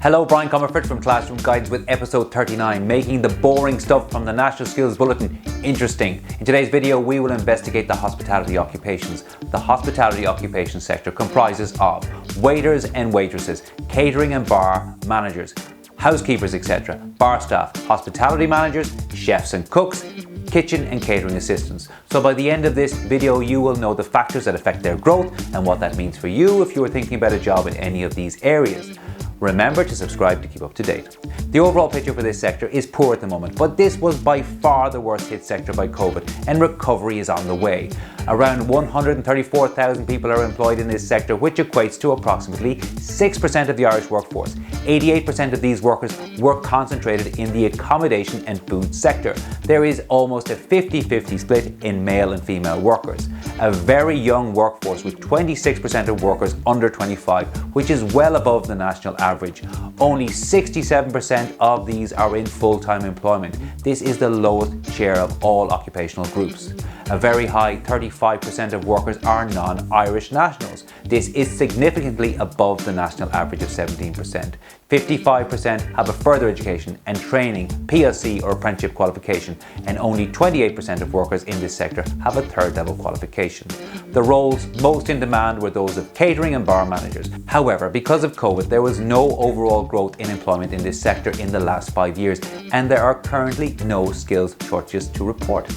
Hello, Brian Comerford from Classroom Guidance with episode 39, making the boring stuff from the National Skills Bulletin interesting. In today's video, we will investigate the hospitality occupations. The hospitality occupation sector comprises of waiters and waitresses, catering and bar managers, housekeepers, etc., bar staff, hospitality managers, chefs and cooks, kitchen and catering assistants. So by the end of this video, you will know the factors that affect their growth and what that means for you if you are thinking about a job in any of these areas. Remember to subscribe to keep up to date. The overall picture for this sector is poor at the moment, but this was by far the worst hit sector by COVID, and recovery is on the way. Around 134,000 people are employed in this sector, which equates to approximately 6% of the Irish workforce. 88% of these workers were concentrated in the accommodation and food sector. There is almost a 50-50 split in male and female workers. A very young workforce with 26% of workers under 25, which is well above the national average. Only 67% of these are in full-time employment. This is the lowest share of all occupational groups. A very high 35% of workers are non-Irish nationals. This is significantly above the national average of 17%. 55% have a further education and training, PLC or apprenticeship qualification, and only 28% of workers in this sector have a third level qualification. The roles most in demand were those of catering and bar managers. However, because of COVID, there was no overall growth in employment in this sector in the last 5 years, and there are currently no skills shortages to report.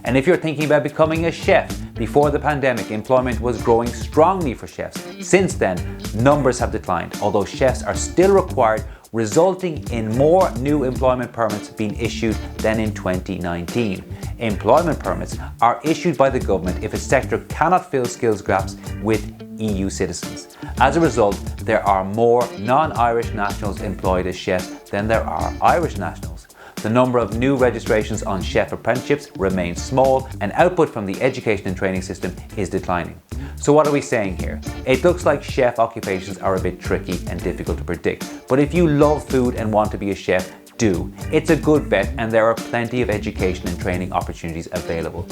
And if you're thinking about becoming a chef, before the pandemic, employment was growing strongly for chefs. Since then, numbers have declined, although chefs are still required, resulting in more new employment permits being issued than in 2019. Employment permits are issued by the government if a sector cannot fill skills gaps with EU citizens. As a result, there are more non-Irish nationals employed as chefs than there are Irish nationals. The number of new registrations on chef apprenticeships remains small, and output from the education and training system is declining. So what are we saying here? It looks like chef occupations are a bit tricky and difficult to predict, but if you love food and want to be a chef, do. It's a good bet, and there are plenty of education and training opportunities available.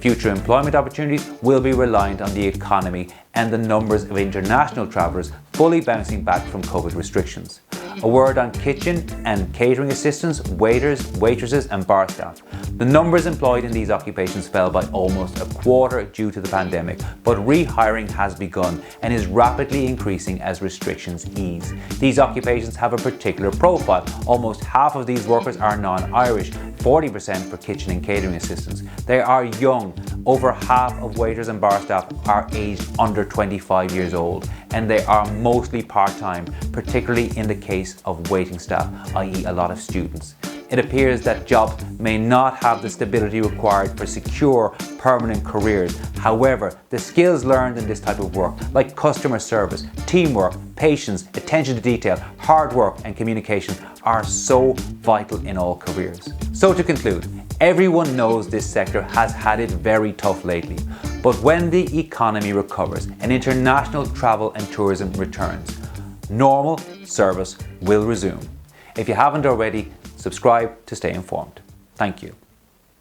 Future employment opportunities will be reliant on the economy and the numbers of international travellers fully bouncing back from COVID restrictions. A word on kitchen and catering assistants, waiters, waitresses and bar staff. The numbers employed in these occupations fell by almost a quarter due to the pandemic, but rehiring has begun and is rapidly increasing as restrictions ease. These occupations have a particular profile. Almost half of these workers are non-Irish, 40% for kitchen and catering assistants. They are young. Over half of waiters and bar staff are aged under 25 years old, and they are mostly part-time, particularly in the case of waiting staff, i.e. a lot of students. It appears that jobs may not have the stability required for secure, permanent careers. However, the skills learned in this type of work, like customer service, teamwork, patience, attention to detail, hard work and communication, are so vital in all careers. So to conclude, everyone knows this sector has had it very tough lately. But when the economy recovers and international travel and tourism returns, normal service will resume. If you haven't already, subscribe to stay informed. Thank you.